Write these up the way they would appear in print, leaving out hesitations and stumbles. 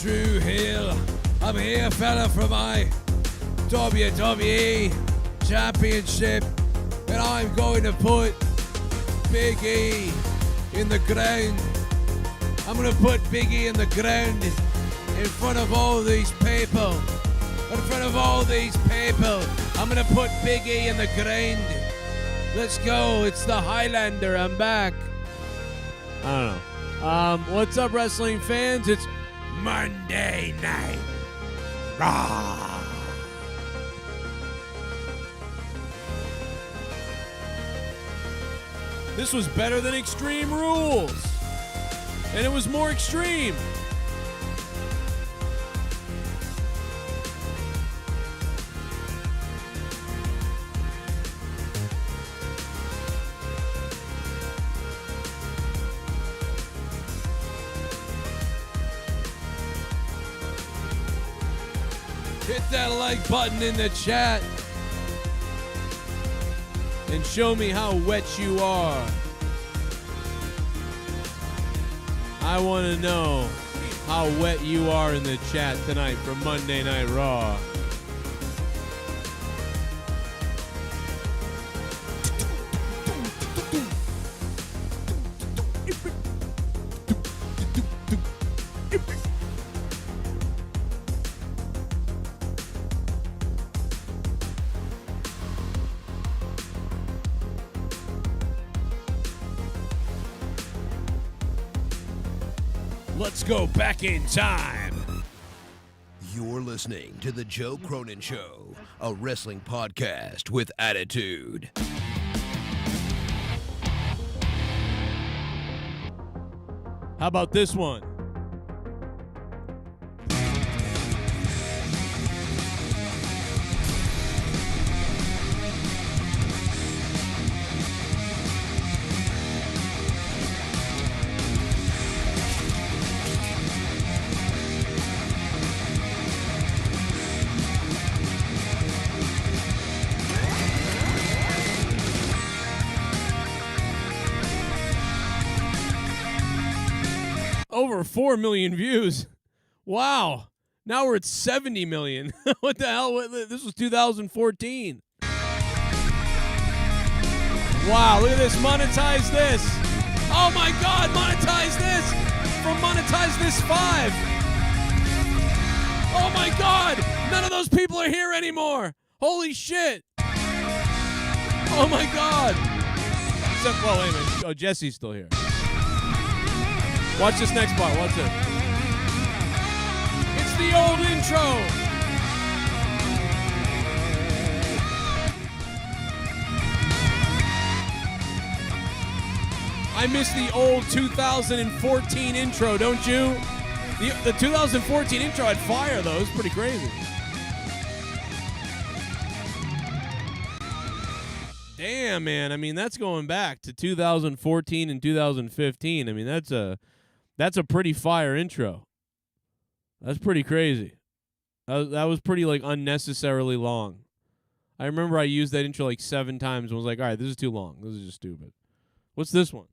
Drew Hill. I'm here, fella, for my WWE Championship, and I'm going to put Big E in the ground. I'm going to put Big E in the ground in front of all these people. In front of all these people, I'm going to put Big E in the ground. Let's go. It's the Highlander. I'm back. I don't know. What's up, wrestling fans? It's Monday Night Raw. This was better than Extreme Rules. And it was more extreme. Hit that like button in the chat and show me how wet you are. I want to know how wet you are in the chat tonight for Monday Night Raw. Let's go back in time. You're listening to The Joe Cronin Show, a wrestling podcast with attitude. How about this one? Over 4 million views. Wow. Now we're at 70 million. What the hell? This was 2014. Wow, look at this. Monetize this. Oh my God, monetize this. From Monetize This 5. Oh my God. None of those people are here anymore. Holy shit. Oh my God. Except, well, wait a minute. Oh, Jesse's still here. Watch this next part. Watch it. It's the old intro. I miss the old 2014 intro, don't you? The 2014 intro had fire, though. It was pretty crazy. Damn, man. I mean, that's going back to 2014 and 2015. I mean, that's a pretty fire intro. That's pretty crazy. That was pretty, like, unnecessarily long. I remember I used that intro, like, 7 times and was like, all right, this is too long. This is just stupid. What's this one?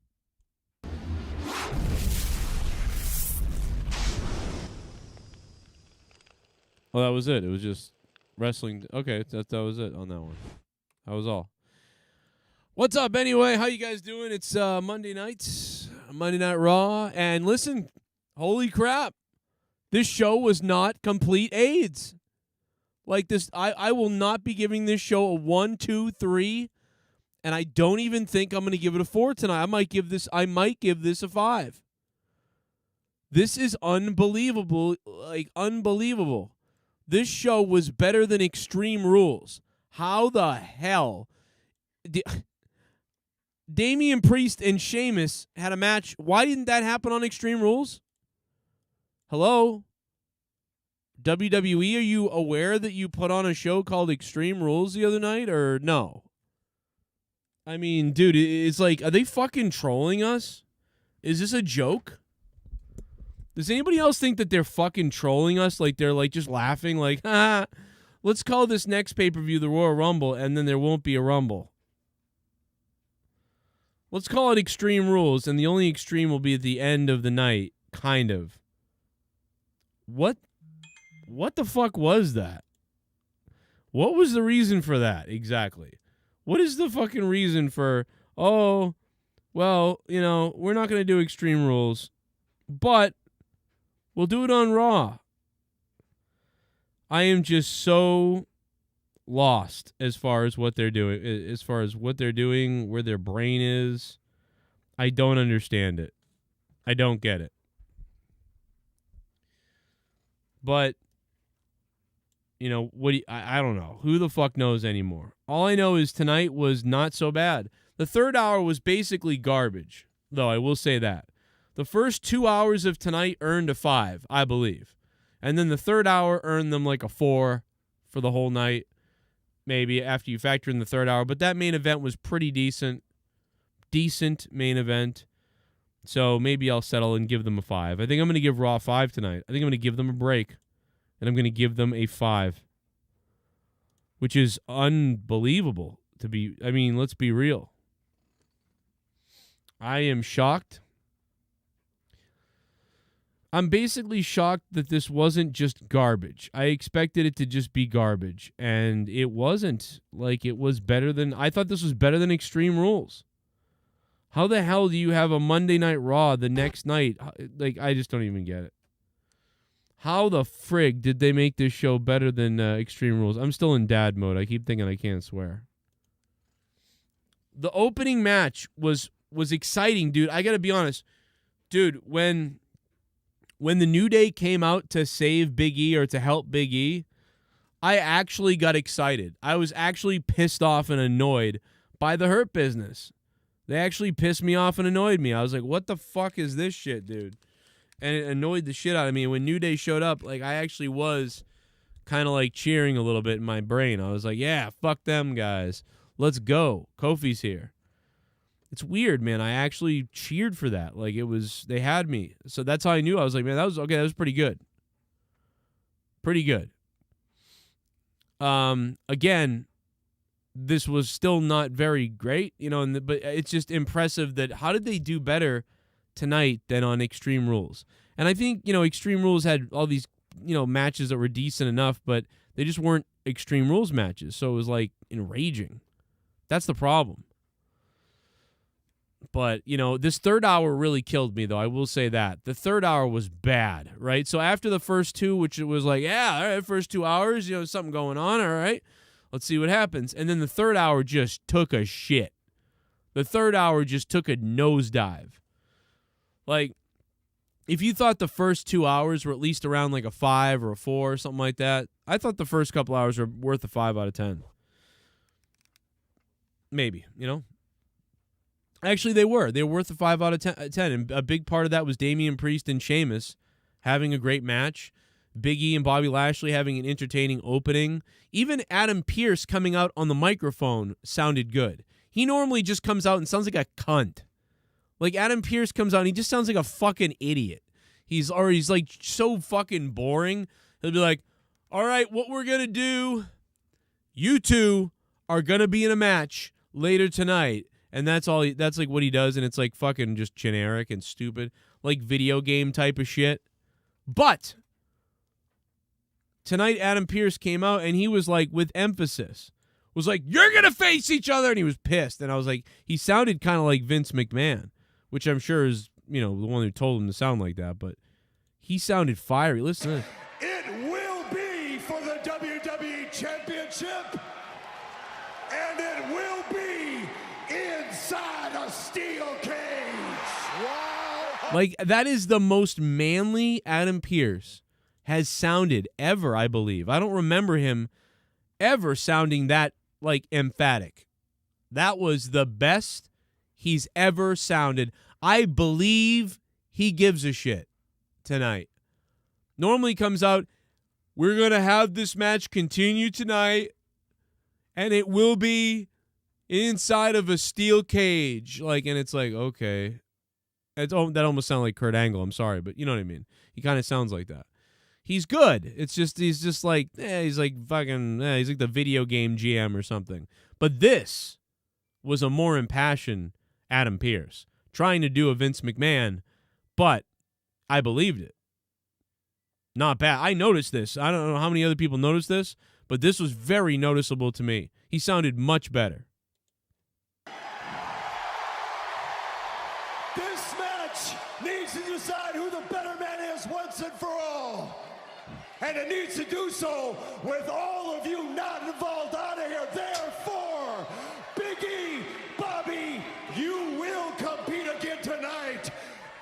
Oh, that was it. It was just wrestling. Okay, that was it on that one. That was all. What's up, anyway? How you guys doing? It's Monday night, Monday Night Raw. And listen, holy crap. This show was not complete AIDS. Like this, I will not be giving this show a 1, 2, 3, and I don't even think I'm going to give it a 4 tonight. I might give this a 5. This is unbelievable, like unbelievable. This show was better than Extreme Rules. How the hell? Damian Priest and Sheamus had a match. Why didn't that happen on Extreme Rules? Hello? WWE, are you aware that you put on a show called Extreme Rules the other night, or no? I mean, dude, it's like, are they fucking trolling us? Is this a joke? Does anybody else think that they're fucking trolling us? Like, they're like just laughing, like, let's call this next pay-per-view the Royal Rumble, and then there won't be a Rumble. Let's call it Extreme Rules, and the only extreme will be at the end of the night, kind of. What the fuck was that? What was the reason for that exactly? What is the fucking reason for, oh, well, we're not going to do Extreme Rules, but we'll do it on Raw. I am just so lost as far as what they're doing, where their brain is. I don't understand it. I don't get it. But, I don't know. Who the fuck knows anymore? All I know is tonight was not so bad. The third hour was basically garbage, though I will say that. The first 2 hours of tonight earned a 5, I believe. And then the third hour earned them like a 4 for the whole night, maybe after you factor in the third hour. But that main event was pretty decent. Decent main event. So maybe I'll settle and give them a 5. I think I'm going to give Raw 5 tonight. I think I'm going to give them a break. And I'm going to give them a 5. Which is unbelievable to be. I mean, let's be real. I am shocked. I'm basically shocked that this wasn't just garbage. I expected it to just be garbage. And it wasn't. Like, it was better than. I thought this was better than Extreme Rules. How the hell do you have a Monday Night Raw the next night? Like, I just don't even get it. How the frig did they make this show better than Extreme Rules? I'm still in dad mode. I keep thinking I can't swear. The opening match was exciting, dude. I got to be honest. Dude, when the New Day came out to save Big E or to help Big E, I actually got excited. I was actually pissed off and annoyed by the Hurt Business. They actually pissed me off and annoyed me. I was like, what the fuck is this shit, dude? And it annoyed the shit out of me. And when New Day showed up, like, I actually was kind of like cheering a little bit in my brain. I was like, yeah, fuck them guys. Let's go. Kofi's here. It's weird, man. I actually cheered for that. Like, they had me. So that's how I knew. I was like, man, that was okay. That was pretty good. Pretty good. Again, this was still not very great, but it's just impressive that how did they do better tonight than on Extreme Rules? And I think, Extreme Rules had all these, matches that were decent enough, but they just weren't Extreme Rules matches. So it was like enraging. That's the problem. But, this third hour really killed me, though. I will say that. The third hour was bad, right? So after the first two, which it was like, yeah, all right, first 2 hours, something going on, all right. Let's see what happens. And then the third hour just took a shit. The third hour just took a nosedive. Like, if you thought the first 2 hours were at least around like a 5 or a 4 or something like that, I thought the first couple hours were worth a 5 out of 10. Maybe, Actually, they were. They were worth a 5 out of 10. And a big part of that was Damian Priest and Sheamus having a great match. Big E and Bobby Lashley having an entertaining opening. Even Adam Pearce coming out on the microphone sounded good. He normally just comes out and sounds like a cunt. Like, Adam Pearce comes out and he just sounds like a fucking idiot. He's like so fucking boring. He'll be like, all right, what we're going to do, you two are going to be in a match later tonight. And that's all. That's like what he does. And it's like fucking just generic and stupid, like video game type of shit. But tonight, Adam Pearce came out and he was like, with emphasis, was like, you're going to face each other. And he was pissed. And I was like, he sounded kind of like Vince McMahon, which I'm sure is, the one who told him to sound like that. But he sounded fiery. Listen to this. It will be for the WWE Championship. And it will be inside a steel cage. Wow. Like, that is the most manly Adam Pearce has sounded ever, I believe. I don't remember him ever sounding that, like, emphatic. That was the best he's ever sounded. I believe he gives a shit tonight. Normally comes out, we're going to have this match continue tonight, and it will be inside of a steel cage. Like, and it's like, okay. That almost sounds like Kurt Angle. I'm sorry, but you know what I mean. He kind of sounds like that. He's good. It's just, he's just like, he's like fucking, he's like the video game GM or something. But this was a more impassioned Adam Pearce trying to do a Vince McMahon, but I believed it. not bad. I noticed this. I don't know how many other people noticed this, but this was very noticeable to me. He sounded much better. This match needs to decide who the better man is once and for all. And it needs to do so with all of you not involved out of here. Therefore, Big E, Bobby, you will compete again tonight.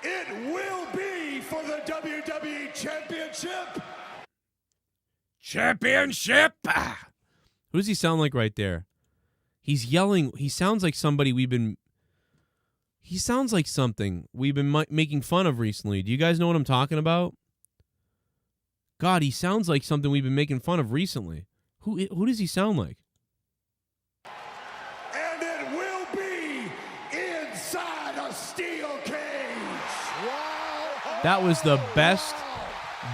It will be for the WWE Championship. Championship! Who does he sound like right there? He's yelling. He sounds like somebody He sounds like something we've been making fun of recently. Do you guys know what I'm talking about? God, he sounds like something we've been making fun of recently. Who does he sound like? And it will be inside a steel cage. Wow. That was the best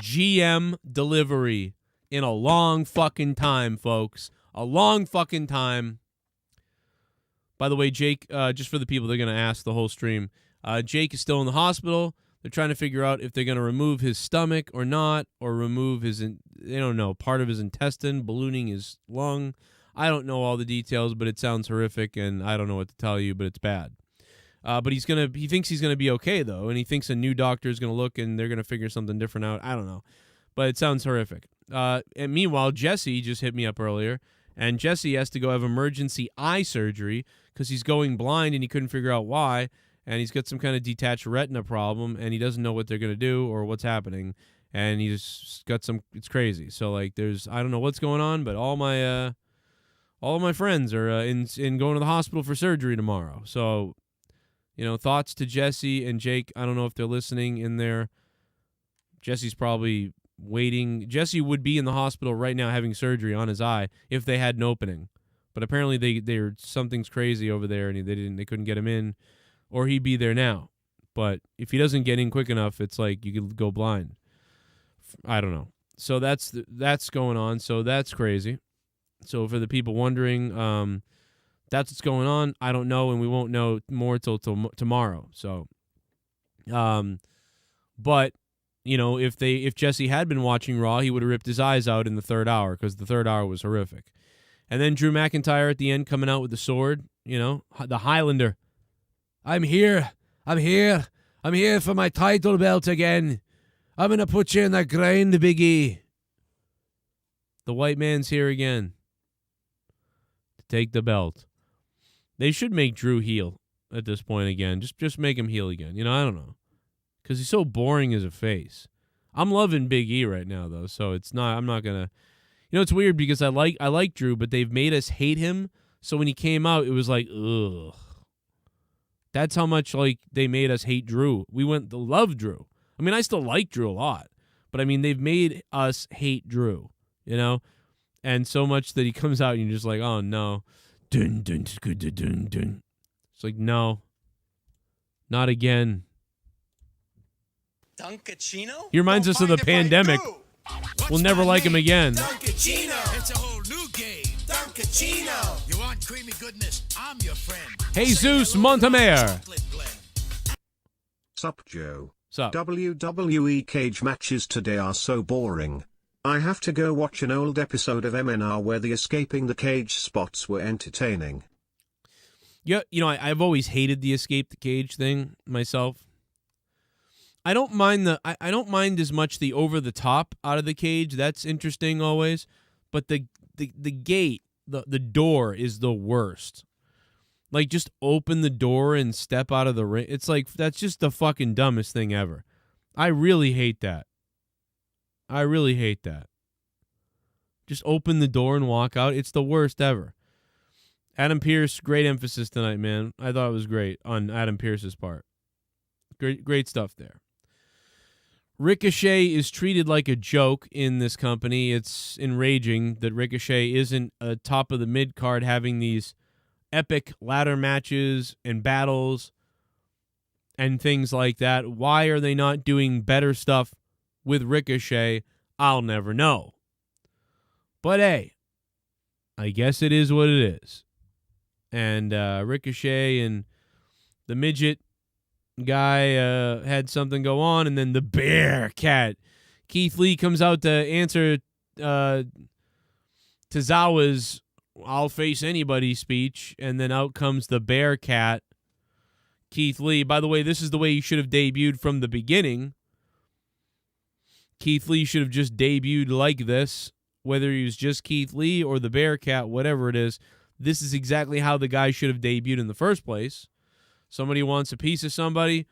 GM delivery in a long fucking time, folks. A long fucking time. By the way, Jake, just for the people that are going to ask the whole stream, Jake is still in the hospital. They're trying to figure out if they're going to remove his stomach or not, or remove his, they don't know, part of his intestine, ballooning his lung. I don't know all the details, but it sounds horrific, and I don't know what to tell you, but it's bad. But he thinks he's going to be okay, though, and he thinks a new doctor is going to look, and they're going to figure something different out. I don't know, but it sounds horrific. And meanwhile, Jesse just hit me up earlier, and Jesse has to go have emergency eye surgery because he's going blind, and he couldn't figure out why. And he's got some kind of detached retina problem, and he doesn't know what they're going to do or what's happening. And he's got it's crazy. So, like, I don't know what's going on, but all of my friends are in going to the hospital for surgery tomorrow. So, thoughts to Jesse and Jake. I don't know if they're listening in there. Jesse's probably waiting. Jesse would be in the hospital right now having surgery on his eye if they had an opening. But apparently something's crazy over there, and they couldn't get him in. Or he'd be there now. But if he doesn't get in quick enough, it's like you could go blind. I don't know. So that's going on. So that's crazy. So for the people wondering, that's what's going on. I don't know, and we won't know more till tomorrow. So, but if Jesse had been watching Raw, he would have ripped his eyes out in the third hour because the third hour was horrific. And then Drew McIntyre at the end coming out with the sword. The Highlander. I'm here for my title belt again. I'm going to put you in the ground, Big E. The white man's here again to take the belt. They should make Drew heel at this point again. Just make him heel again. I don't know. Because he's so boring as a face. I'm loving Big E right now, though, so I'm not going to... it's weird because I like Drew, but they've made us hate him, so when he came out, it was like, ugh. That's how much, they made us hate Drew. We went to love Drew. I mean, I still like Drew a lot. But, I mean, they've made us hate Drew, And so much that he comes out and you're just like, oh, no. Dun, dun, dun, dun, dun, dun. It's like, no. Not again. Duncachino? He reminds us of the pandemic. We'll never like him again. Duncachino. It's a whole new game. Duncachino. You want creamy goodness? I'm your friend. Jesus Montemare. Sup, Joe. Sup? WWE cage matches today are so boring. I have to go watch an old episode of MNR where the escaping the cage spots were entertaining. Yeah, I've always hated the escape the cage thing myself. I don't mind I don't mind as much the over the top out of the cage. That's interesting always, but the gate, the door is the worst. Like, just open the door and step out of the ring. It's like, that's just the fucking dumbest thing ever. I really hate that. Just open the door and walk out. It's the worst ever. Adam Pearce, great emphasis tonight, man. I thought it was great on Adam Pearce's part. Great stuff there. Ricochet is treated like a joke in this company. It's enraging that Ricochet isn't a top of the mid card having these epic ladder matches and battles and things like that. Why are they not doing better stuff with Ricochet? I'll never know. But hey, I guess it is what it is. And Ricochet and the midget guy had something go on, and then the bear cat Keith Lee comes out to answer Tozawa's "I'll face anybody" speech, and then out comes the Bearcat, Keith Lee. By the way, this is the way he should have debuted from the beginning. Keith Lee should have just debuted like this, whether he was just Keith Lee or the Bearcat, whatever it is. This is exactly how the guy should have debuted in the first place. Somebody wants a piece of somebody,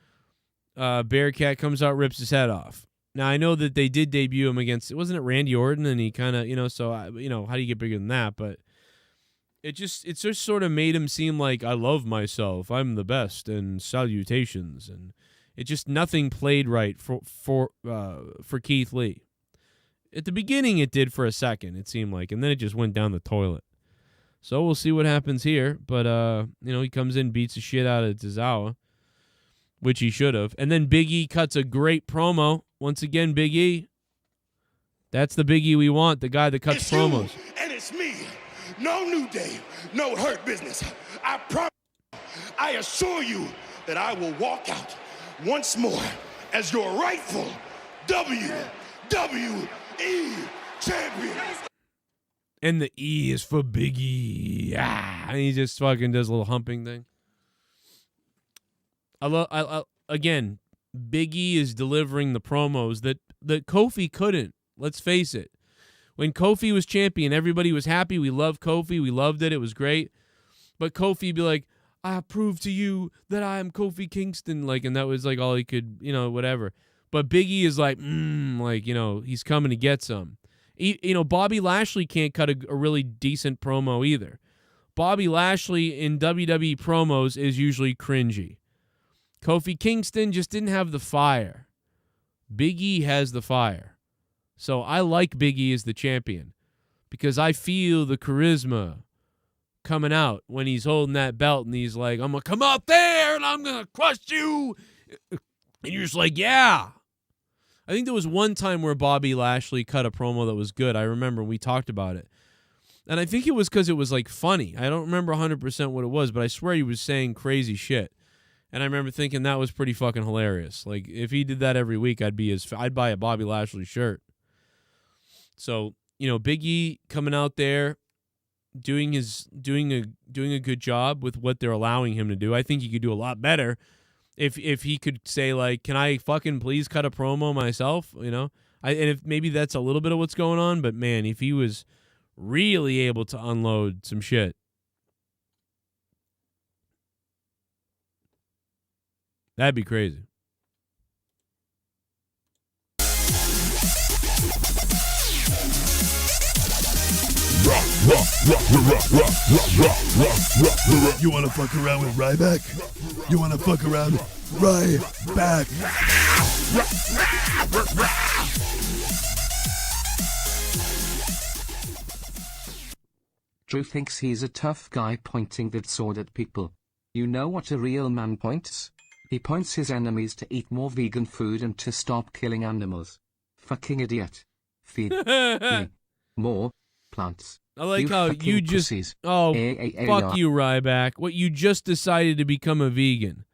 Bearcat comes out, rips his head off. Now, I know that they did debut him against, wasn't it Randy Orton? And he kind of, so, how do you get bigger than that? But it just sort of made him seem like, I love myself, I'm the best, and salutations. And it just, nothing played right for Keith Lee. At the beginning, it did for a second, it seemed like, and then it just went down the toilet. So we'll see what happens here. But, he comes in, beats the shit out of Tozawa, which he should have. And then Big E cuts a great promo. Once again, Big E. That's the Big E we want, the guy that cuts promos. You, and it's me. No New Day, no Hurt Business. I promise, I assure you that I will walk out once more as your rightful WWE champion. And the E is for Big E. And he just fucking does a little humping thing. Again, Big E is delivering the promos that Kofi couldn't. Let's face it. When Kofi was champion, everybody was happy. We loved Kofi. We loved it. It was great. But Kofi be like, I prove to you that I am Kofi Kingston. And that was all he could, whatever. But Big E is like, he's coming to get some. Bobby Lashley can't cut a really decent promo either. Bobby Lashley in WWE promos is usually cringy. Kofi Kingston just didn't have the fire. Big E has the fire. So I like Big E as the champion because I feel the charisma coming out when he's holding that belt and he's like, I'm going to come out there and I'm going to crush you. And you're just like, yeah. I think there was one time where Bobby Lashley cut a promo that was good. I remember we talked about it. And I think it was because it was funny. I don't remember 100% what it was, but I swear he was saying crazy shit. And I remember thinking that was pretty fucking hilarious. If he did that every week, I'd buy a Bobby Lashley shirt. So, Big E coming out there, doing a good job with what they're allowing him to do. I think he could do a lot better if he could say can I fucking please cut a promo myself? And if maybe that's a little bit of what's going on, but man, if he was really able to unload some shit. That'd be crazy. You wanna fuck around with Ryback? You wanna fuck around with Ryback? Drew thinks he's a tough guy pointing that sword at people. You know what a real man points? He points his enemies to eat more vegan food and to stop killing animals. Fucking idiot. Feed me more plants. I like how you just... pussies. Oh, fuck you, Ryback. What, you just decided to become a vegan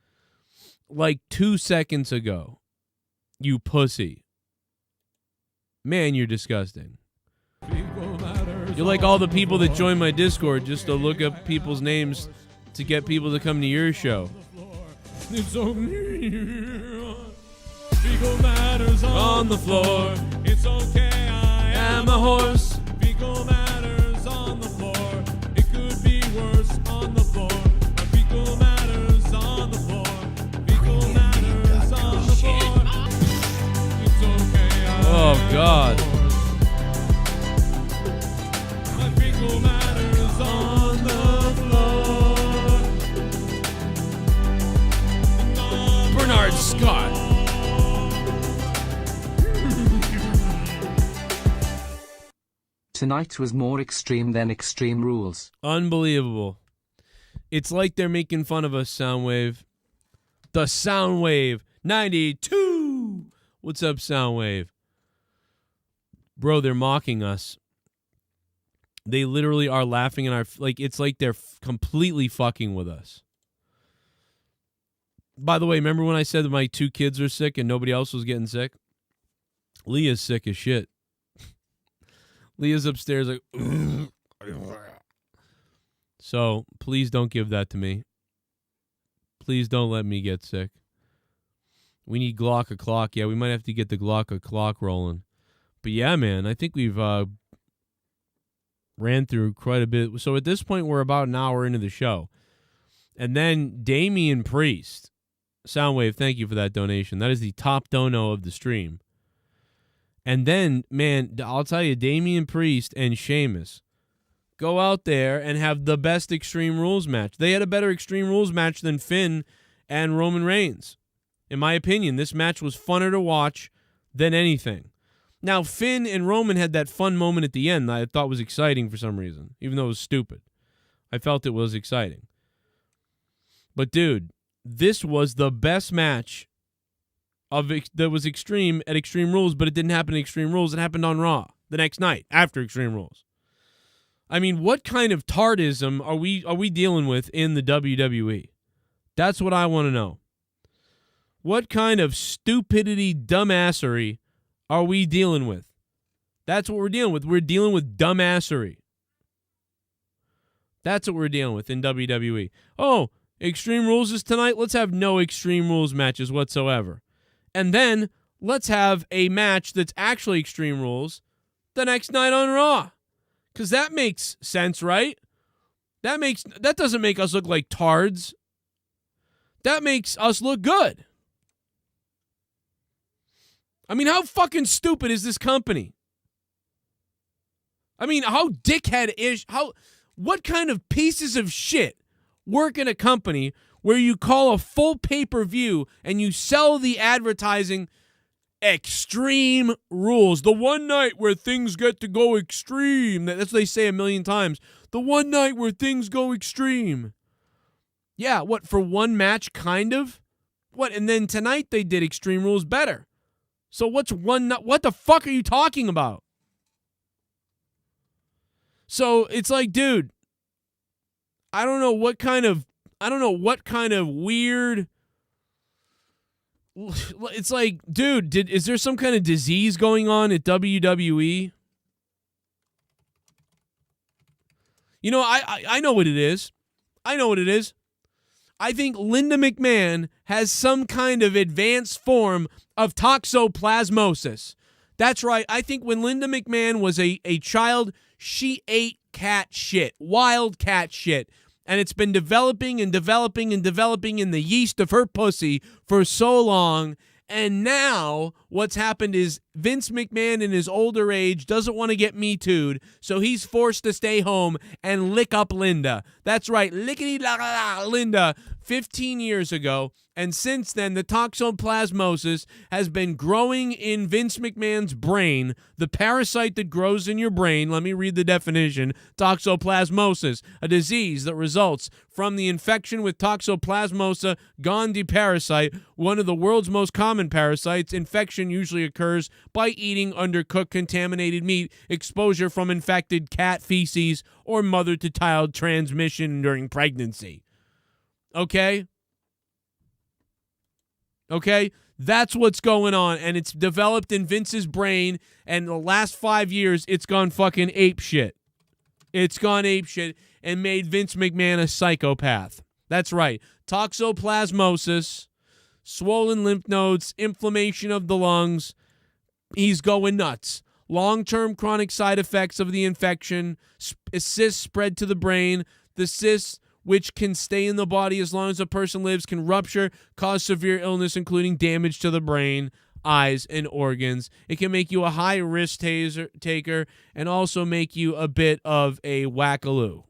2 seconds ago. You pussy. Man, you're disgusting. You're like all the people that join my Discord just to look up people's names to get people to come to your show. It's on the floor. It's okay, I am a horse. Fecal matters on the floor. It could be worse on the floor. Fecal matters on the floor. Fecal matters on the floor. It's okay, oh God. My fecal matters on the floor. Bernard Scott. Tonight was more extreme than Extreme Rules. Unbelievable. It's like they're making fun of us, Soundwave. The Soundwave 92. What's up, Soundwave? Bro, they're mocking us. They literally are laughing in our... it's like they're completely fucking with us. By the way, remember when I said that my 2 kids are sick and nobody else was getting sick? Leah's sick as shit. Leah's upstairs like, so please don't give that to me. Please don't let me get sick. We need Glock o'clock. Yeah, we might have to get the Glock o'clock rolling. But yeah, man, I think we've ran through quite a bit. So at this point, we're about an hour into the show. And then Damian Priest. Soundwave, thank you for that donation. That is the top dono of the stream. And then, man, I'll tell you, Damian Priest and Sheamus go out there and have the best Extreme Rules match. They had a better Extreme Rules match than Finn and Roman Reigns. In my opinion, this match was funner to watch than anything. Now, Finn and Roman had that fun moment at the end that I thought was exciting for some reason, even though it was stupid. I felt it was exciting. But, dude, this was the best match that was extreme at Extreme Rules, but it didn't happen at Extreme Rules. It happened on Raw the next night after Extreme Rules. I mean, what kind of tardism are we dealing with in the WWE? That's what I want to know. What kind of stupidity, dumbassery are we dealing with? That's what we're dealing with. We're dealing with dumbassery. That's what we're dealing with in WWE. Oh, Extreme Rules is tonight? Let's have no Extreme Rules matches whatsoever. And then let's have a match that's actually Extreme Rules the next night on Raw. Because that makes sense, right? That doesn't make us look like tards. That makes us look good. I mean, how fucking stupid is this company? I mean, how dickhead-ish, what kind of pieces of shit work in a company where you call a full pay-per-view and you sell the advertising Extreme Rules? The one night where things get to go extreme. That's what they say a million times. The one night where things go extreme. Yeah, what, for one match, kind of? What, and then tonight they did Extreme Rules better. So what the fuck are you talking about? So it's like, dude, I don't know what kind of weird. It's like, dude, is there some kind of disease going on at WWE? You know, I know what it is. I know what it is. I think Linda McMahon has some kind of advanced form of toxoplasmosis. That's right. I think when Linda McMahon was a child, she ate cat shit, wild cat shit. And it's been developing and developing and developing in the yeast of her pussy for so long. And now what's happened is Vince McMahon in his older age doesn't want to get Me Too'd, so he's forced to stay home and lick up Linda. That's right, lickety-la-la-la Linda 15 years ago. And since then, the toxoplasmosis has been growing in Vince McMahon's brain, the parasite that grows in your brain. Let me read the definition. Toxoplasmosis, a disease that results from the infection with Toxoplasmosa gondii parasite, one of the world's most common parasites. Infection usually occurs by eating undercooked contaminated meat, exposure from infected cat feces, or mother-to-child transmission during pregnancy. Okay? Okay? That's what's going on, and it's developed in Vince's brain, and the last 5 years, it's gone fucking ape shit. It's gone ape shit and made Vince McMahon a psychopath. That's right. Toxoplasmosis, swollen lymph nodes, inflammation of the lungs. He's going nuts. Long-term chronic side effects of the infection, cysts spread to the brain. The cysts, which can stay in the body as long as a person lives, can rupture, cause severe illness, including damage to the brain, eyes, and organs. It can make you a high-risk taker and also make you a bit of a wackaloo.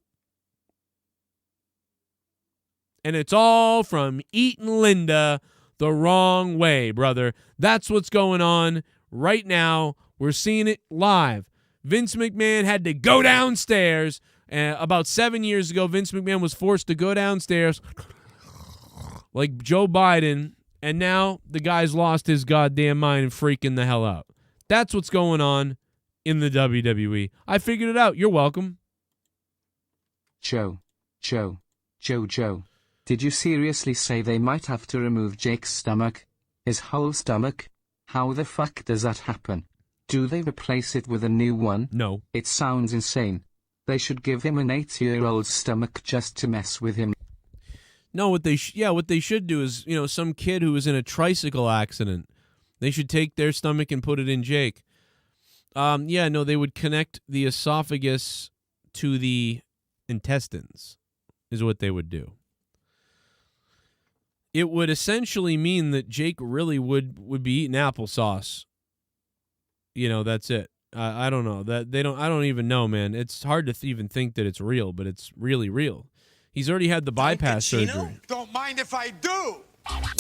And it's all from eating Linda the wrong way, brother. That's what's going on right now. We're seeing it live. Vince McMahon had to go downstairs. About 7 years ago, Vince McMahon was forced to go downstairs like Joe Biden, and now the guy's lost his goddamn mind and freaking the hell out. That's what's going on in the WWE. I figured it out. You're welcome. Joe. Did you seriously say they might have to remove Jake's stomach? His whole stomach? How the fuck does that happen? Do they replace it with a new one? No. It sounds insane. They should give him an 8-year-old's stomach just to mess with him. No, what they should do is, some kid who was in a tricycle accident, they should take their stomach and put it in Jake. They would connect the esophagus to the intestines, is what they would do. It would essentially mean that Jake really would be eating applesauce. That's it. I don't know. I don't even know, man. It's hard to even think that it's real, but it's really real. He's already had the bypass surgery. Don't mind if I do.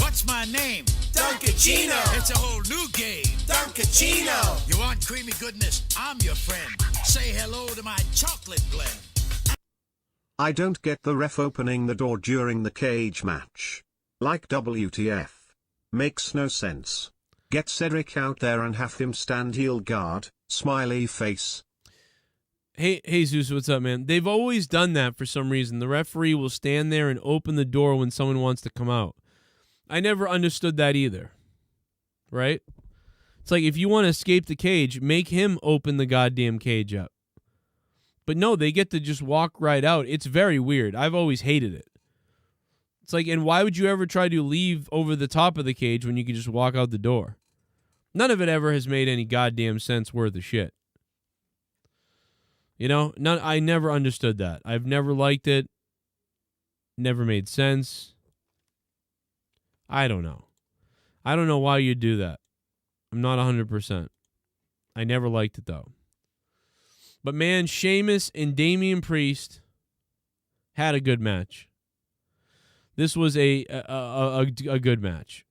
What's my name? Duncachino. It's a whole new game. Duncachino. You want creamy goodness? I'm your friend. Say hello to my chocolate blend. I don't get the ref opening the door during the cage match. Like WTF. Makes no sense. Get Cedric out there and have him stand heel guard, smiley face. Hey Zeus, what's up, man? They've always done that for some reason. The referee will stand there and open the door when someone wants to come out. I never understood that either. Right? It's like, if you want to escape the cage, make him open the goddamn cage up. But no, they get to just walk right out. It's very weird. I've always hated it. It's like, and why would you ever try to leave over the top of the cage when you can just walk out the door? None of it ever has made any goddamn sense worth of shit. I never understood that. I've never liked it. Never made sense. I don't know. I don't know why you'd do that. I'm not 100%. I never liked it, though. But, man, Sheamus and Damian Priest had a good match. This was a good match.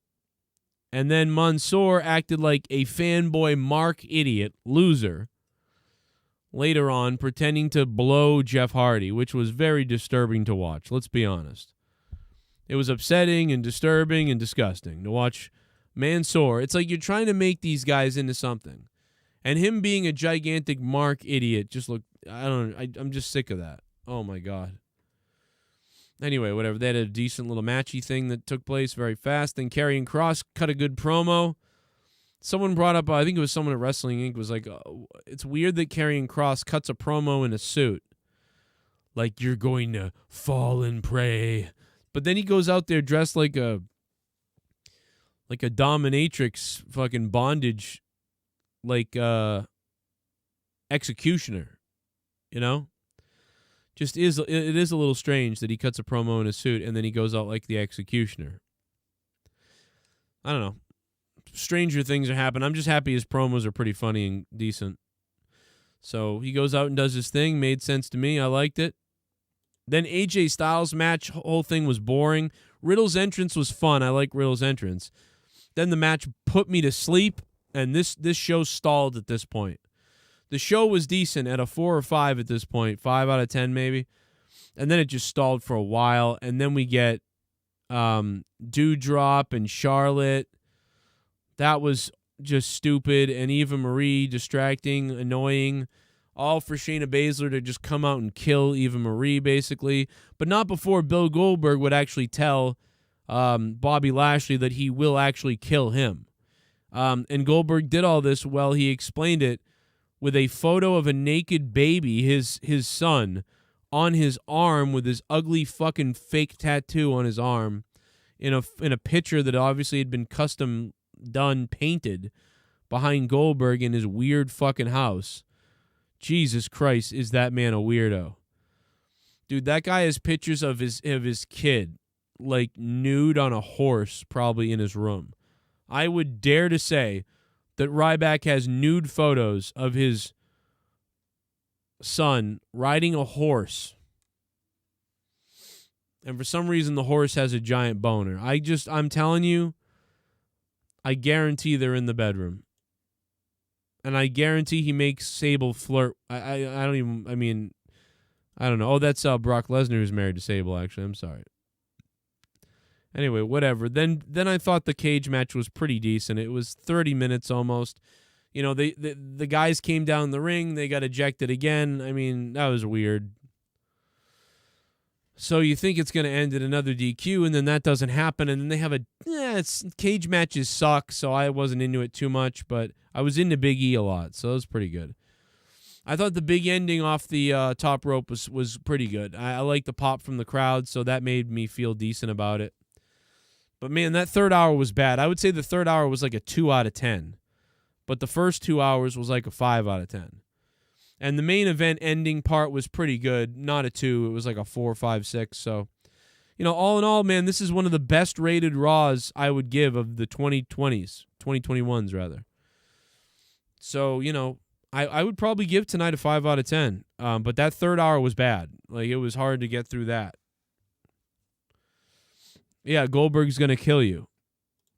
And then Mansoor acted like a fanboy Mark idiot, loser, later on, pretending to blow Jeff Hardy, which was very disturbing to watch. Let's be honest. It was upsetting and disturbing and disgusting to watch Mansoor. It's like you're trying to make these guys into something. And him being a gigantic Mark idiot just looked, I'm just sick of that. Oh, my God. Anyway, whatever. They had a decent little matchy thing that took place very fast. Then Karrion Kross cut a good promo. Someone brought up, I think it was someone at Wrestling Inc. was like, it's weird that Karrion Kross cuts a promo in a suit. Like, you're going to fall and pray. But then he goes out there dressed like a dominatrix fucking bondage, executioner, Just it is a little strange that he cuts a promo in a suit and then he goes out like the executioner. I don't know. Stranger things are happening. I'm just happy his promos are pretty funny and decent. So he goes out and does his thing. Made sense to me. I liked it. Then AJ Styles match, whole thing was boring. Riddle's entrance was fun. I like Riddle's entrance. Then the match put me to sleep, and this show stalled at this point. The show was decent at a 4 or 5 at this point, 5 out of 10 maybe. And then it just stalled for a while. And then we get Doudrop and Charlotte. That was just stupid. And Eva Marie distracting, annoying. All for Shayna Baszler to just come out and kill Eva Marie, basically. But not before Bill Goldberg would actually tell Bobby Lashley that he will actually kill him. And Goldberg did all this while he explained it with a photo of a naked baby, his son, on his arm with his ugly fucking fake tattoo on his arm in a picture that obviously had been custom done, painted behind Goldberg in his weird fucking house. Jesus Christ, is that man a weirdo. Dude, that guy has pictures of his kid, like nude on a horse, probably in his room. I would dare to say that Ryback has nude photos of his son riding a horse. And for some reason, the horse has a giant boner. I'm telling you, I guarantee they're in the bedroom. And I guarantee he makes Sable flirt. I don't know. Oh, that's Brock Lesnar who's married to Sable, actually. I'm sorry. Anyway, whatever. Then I thought the cage match was pretty decent. It was 30 minutes almost. The guys came down the ring. They got ejected again. I mean, that was weird. So you think it's going to end at another DQ, and then that doesn't happen, and then they have cage matches suck, so I wasn't into it too much, but I was into Big E a lot, so it was pretty good. I thought the big ending off the top rope was pretty good. I like the pop from the crowd, so that made me feel decent about it. But, man, that third hour was bad. I would say the third hour was like a 2 out of 10, but the first 2 hours was like a 5 out of 10. And the main event ending part was pretty good. Not a 2. It was like a 4, 5, 6. So, all in all, man, this is one of the best rated Raws I would give of the 2021s, rather. So, I would probably give tonight a 5 out of 10. But that third hour was bad. Like, it was hard to get through that. Yeah, Goldberg's going to kill you.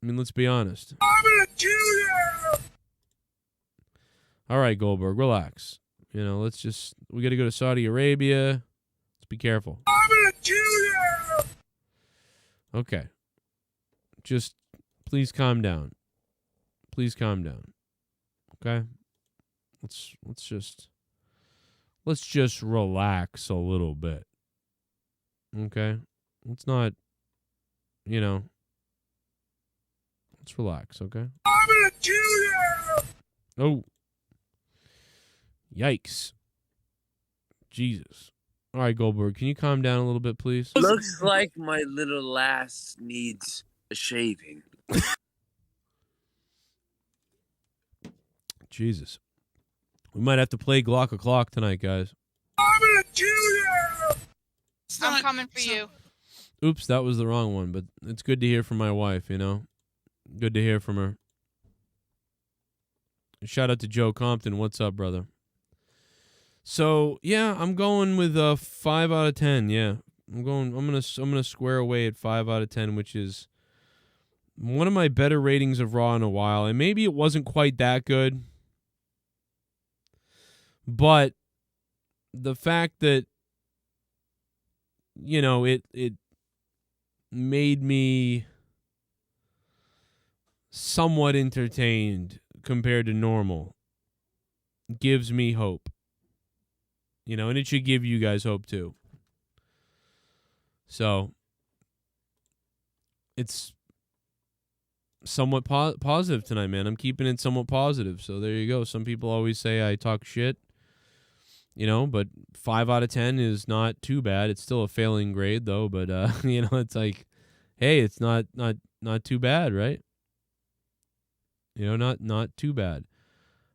I mean, let's be honest. I'm gonna kill you! All right, Goldberg, relax. We got to go to Saudi Arabia. Let's be careful. I'm gonna kill you! Okay. Just please calm down. Please calm down. Okay? Let's just relax a little bit. Okay? Let's not, let's relax, okay? I'm gonna kill you! Oh. Yikes. Jesus. All right, Goldberg, can you calm down a little bit, please? Looks like my little lass needs a shaving. Jesus. We might have to play Glock o'clock tonight, guys. I'm gonna kill you! I'm coming for you. Oops, that was the wrong one, but it's good to hear from my wife, Good to hear from her. Shout out to Joe Compton. What's up, brother? So, yeah, I'm going with a 5 out of 10, yeah. I'm gonna square away at 5 out of 10, which is one of my better ratings of Raw in a while. And maybe it wasn't quite that good, but the fact that it made me somewhat entertained compared to normal gives me hope. And it should give you guys hope too. So, it's somewhat positive tonight, man. I'm keeping it somewhat positive. So there you go. Some people always say I talk shit, but 5 out of 10 is not too bad. It's still a failing grade though, but it's like, hey, it's not too bad, right? Not too bad.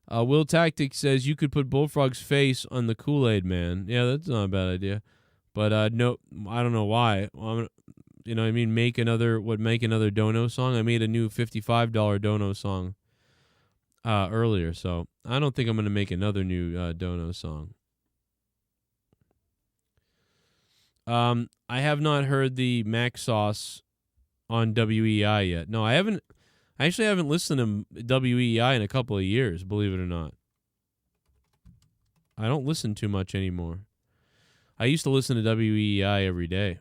Will Tactic says you could put Bullfrog's face on the Kool-Aid Man. Yeah, that's not a bad idea. But no, I don't know why. Make another Dono song. I made a new $55 Dono song earlier, so I don't think I'm going to make another new Dono song. I have not heard the Mac Sauce on WEI yet. No, I haven't. I actually haven't listened to WEI in a couple of years, believe it or not. I don't listen too much anymore. I used to listen to WEI every day.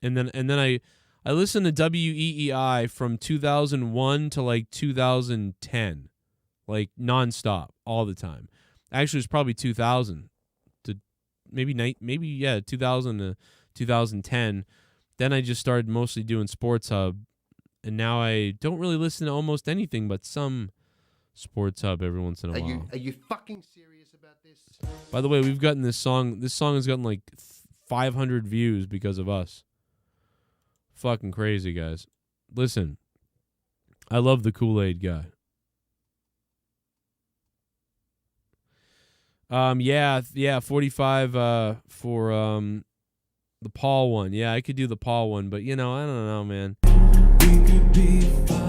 And then I listened to WEI from 2001 to like 2010. Like nonstop, all the time. Actually, it was probably 2000 to maybe 2000 to 2010. Then I just started mostly doing Sports Hub. And now I don't really listen to almost anything but some Sports Hub every once in a while. Are you fucking serious about this? By the way, we've gotten this song. This song has gotten like 500 views because of us. Fucking crazy, guys. Listen, I love the Kool-Aid guy. Yeah, 45 for the Paul one. Yeah, I could do the Paul one, but I don't know, man.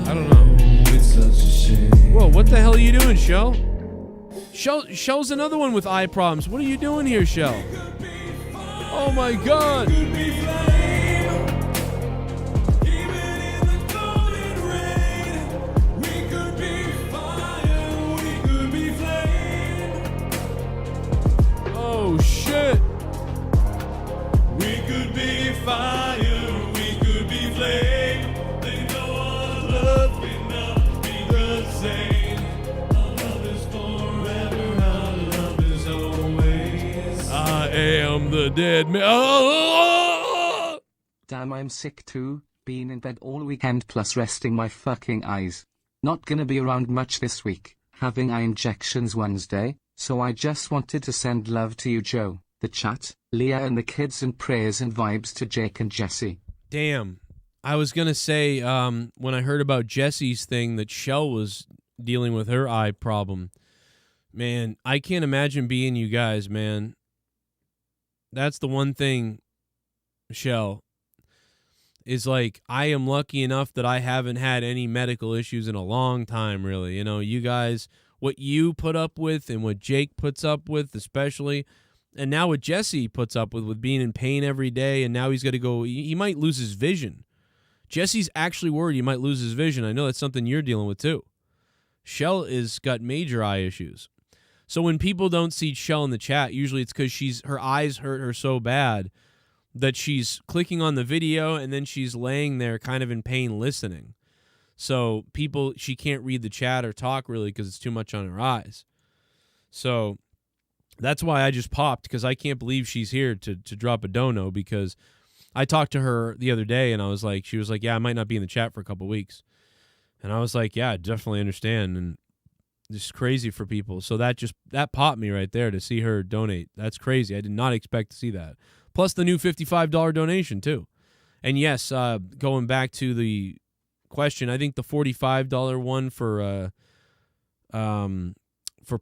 I don't know. Whoa, what the hell are you doing, Shell? Shell's another one with eye problems. What are you doing here, Shell? Oh my God. Oh shit. We could be fire, we could be flame. They know our love cannot be the same. Our love is forever, our love is always. I am the dead man. Oh! Damn, I'm sick too. Been in bed all weekend plus resting my fucking eyes. Not gonna be around much this week, having eye injections Wednesday, so I just wanted to send love to you, Joe, the chat, Leah and the kids, and prayers and vibes to Jake and Jesse. Damn. I was going to say, when I heard about Jesse's thing that Shell was dealing with her eye problem, man, I can't imagine being you guys, man. That's the one thing, Shell, is like, I am lucky enough that I haven't had any medical issues in a long time, really. You know, you guys, what you put up with and what Jake puts up with, especially, and now what Jesse puts up with being in pain every day, and now he's got to go, he might lose his vision. Jesse's actually worried he might lose his vision. I know that's something you're dealing with too. Shell is got major eye issues. So when people don't see Shell in the chat, usually it's because her eyes hurt her so bad that she's clicking on the video and then she's laying there kind of in pain listening. So she can't read the chat or talk really because it's too much on her eyes. So that's why I just popped, because I can't believe she's here to drop a dono, because I talked to her the other day and she was like, yeah, I might not be in the chat for a couple weeks. And I was like, yeah, I definitely understand. And it's crazy for people. So that popped me right there to see her donate. That's crazy. I did not expect to see that. Plus the new $55 donation too. And yes, going back to the question, I think the $45 one for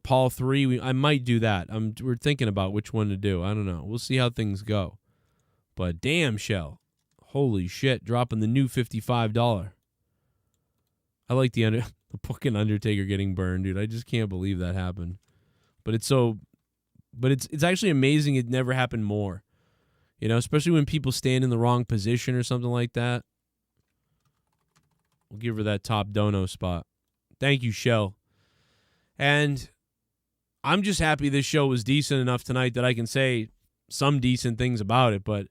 Paul 3, I might do that. We're thinking about which one to do. I don't know. We'll see how things go. But damn, Shell. Holy shit, dropping the new $55. I like the fucking Undertaker getting burned, dude. I just can't believe that happened. But it's actually amazing it never happened more. You know, especially when people stand in the wrong position or something like that. We'll give her that top dono spot. Thank you, Shell. And I'm just happy this show was decent enough tonight that I can say some decent things about it, but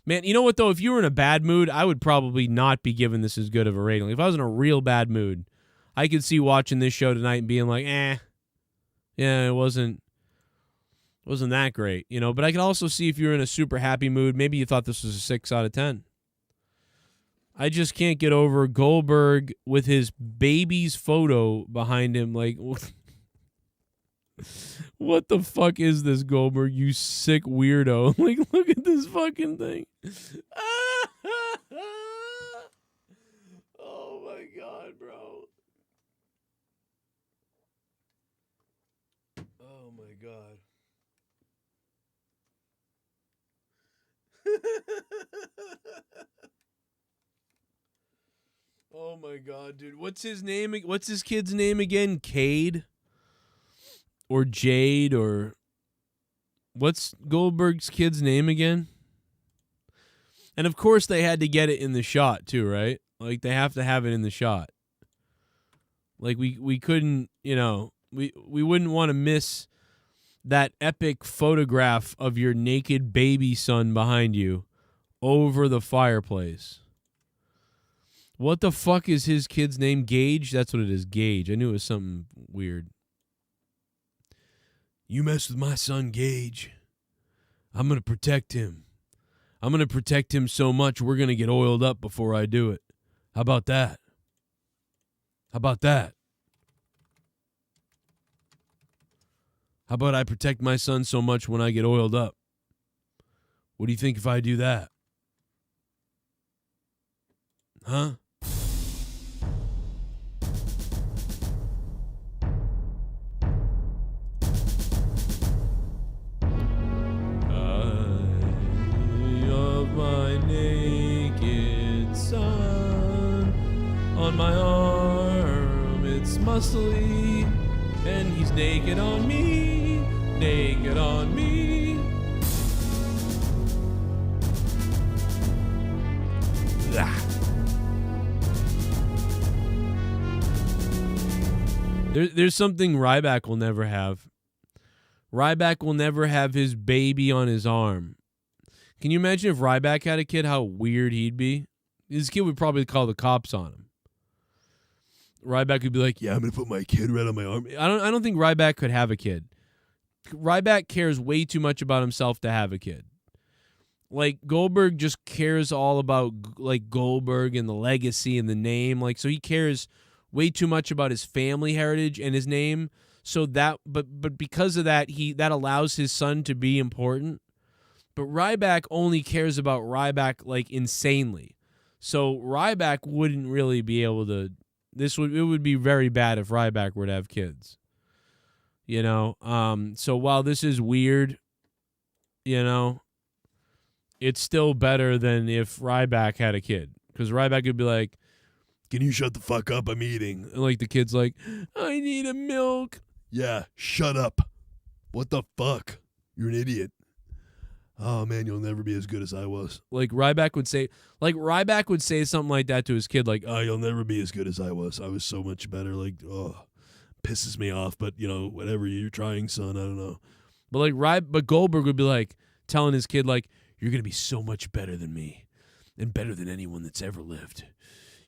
man, you know what, though? If you were in a bad mood, I would probably not be giving this as good of a rating. If I was in a real bad mood, I could see watching this show tonight and being like, yeah, it wasn't that great, you know? But I could also see if you're in a super happy mood, maybe you thought this was a 6 out of 10. I just can't get over Goldberg with his baby's photo behind him. Like, what the fuck is this, Goldberg? You sick weirdo. Like, look at this fucking thing. Oh, my God, bro. Oh, my God. Oh, my God, dude. What's his name? What's his kid's name again? Cade? Or Jade, or what's Goldberg's kid's name again? And of course they had to get it in the shot too, right? Like they have to have it in the shot. Like we couldn't, you know, we wouldn't want to miss that epic photograph of your naked baby son behind you over the fireplace. What the fuck is his kid's name? Gage? That's what it is, Gage. I knew it was something weird. You mess with my son, Gage, I'm going to protect him. I'm going to protect him so much we're going to get oiled up before I do it. How about that? How about that? How about I protect my son so much when I get oiled up? What do you think if I do that? Huh? My naked son on my arm, it's muscly, and he's naked on me, naked on me. There's something Rybotch will never have. Rybotch will never have his baby on his arm. Can you imagine if Rybotch had a kid, how weird he'd be? This kid would probably call the cops on him. Rybotch would be like, yeah, I'm going to put my kid right on my arm. I don't think Rybotch could have a kid. Rybotch cares way too much about himself to have a kid. Like, Goldberg just cares all about, like, Goldberg and the legacy and the name. Like, so he cares way too much about his family heritage and his name. So that, but because of that, that allows his son to be important. But Ryback only cares about Ryback, like, insanely. So Ryback wouldn't really be able to, it would be very bad if Ryback were to have kids. You know? So while this is weird, you know, it's still better than if Ryback had a kid. Because Ryback would be like, can you shut the fuck up? I'm eating. And like the kid's like, I need a milk. Yeah, shut up. What the fuck? You're an idiot. Oh man, you'll never be as good as I was. Like Ryback would say something like that to his kid, like, oh, you'll never be as good as I was. I was so much better. Like, oh, pisses me off, but you know, whatever, you're trying, son. I don't know. But Goldberg would be like telling his kid, like, you're going to be so much better than me and better than anyone that's ever lived.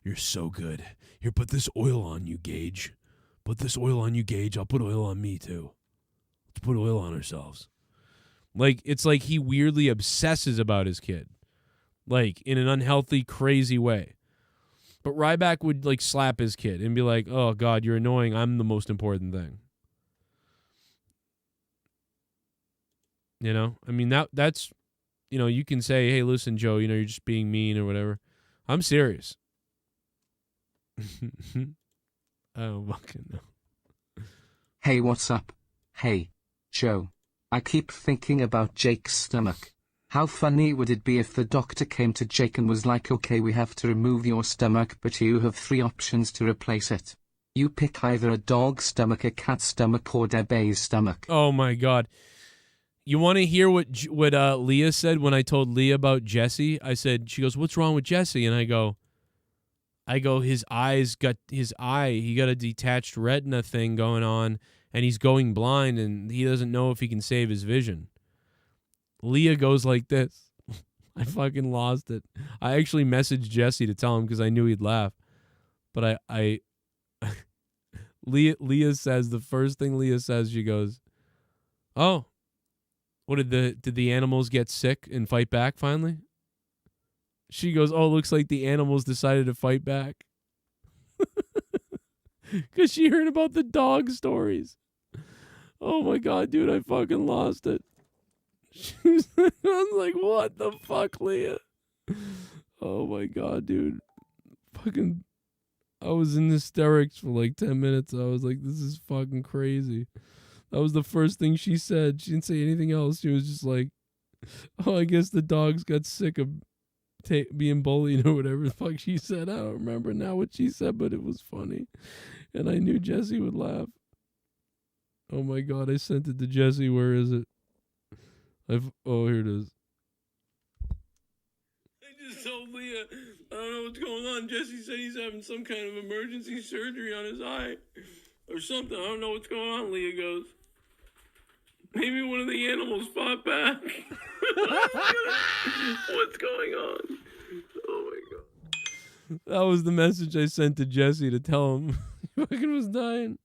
You're so good. Here, put this oil on you, Gage. Put this oil on you, Gage. I'll put oil on me, too. Let's put oil on ourselves. Like, it's like he weirdly obsesses about his kid. Like, in an unhealthy, crazy way. But Ryback would, like, slap his kid and be like, oh, God, you're annoying. I'm the most important thing. You know? I mean, that's... You know, you can say, hey, listen, Joe, you know, you're just being mean or whatever. I'm serious. I don't fucking know. Hey, what's up? Hey, Joe. I keep thinking about Jake's stomach. How funny would it be if the doctor came to Jake and was like, okay, we have to remove your stomach, but you have 3 options to replace it. You pick either a dog's stomach, a cat's stomach, or Debbie's stomach. Oh, my God. You want to hear what Leah said when I told Leah about Jesse? I said, she goes, what's wrong with Jesse? And I go, he got a detached retina thing going on, and he's going blind, and he doesn't know if he can save his vision. Leah goes like this. I fucking lost it. I actually messaged Jesse to tell him because I knew he'd laugh. But Leah says, the first thing Leah says, she goes, oh, what did the animals get sick and fight back finally? She goes, oh, looks like the animals decided to fight back. Because she heard about the dog stories. Oh my God, dude, I fucking lost it. I was like, what the fuck, Leah? Oh my God, dude. Fucking, I was in hysterics for like 10 minutes. I was like, this is fucking crazy. That was the first thing she said. She didn't say anything else. She was just like, oh, I guess the dogs got sick of being bullied or whatever the fuck she said. I don't remember now what she said, but it was funny. And I knew Jesse would laugh. Oh my God, I sent it to Jesse. Where is it? Oh, here it is. I just told Leah, I don't know what's going on. Jesse said he's having some kind of emergency surgery on his eye or something. I don't know what's going on, Leah goes. Maybe one of the animals fought back. What's going on? Oh my God. That was the message I sent to Jesse to tell him he fucking was dying.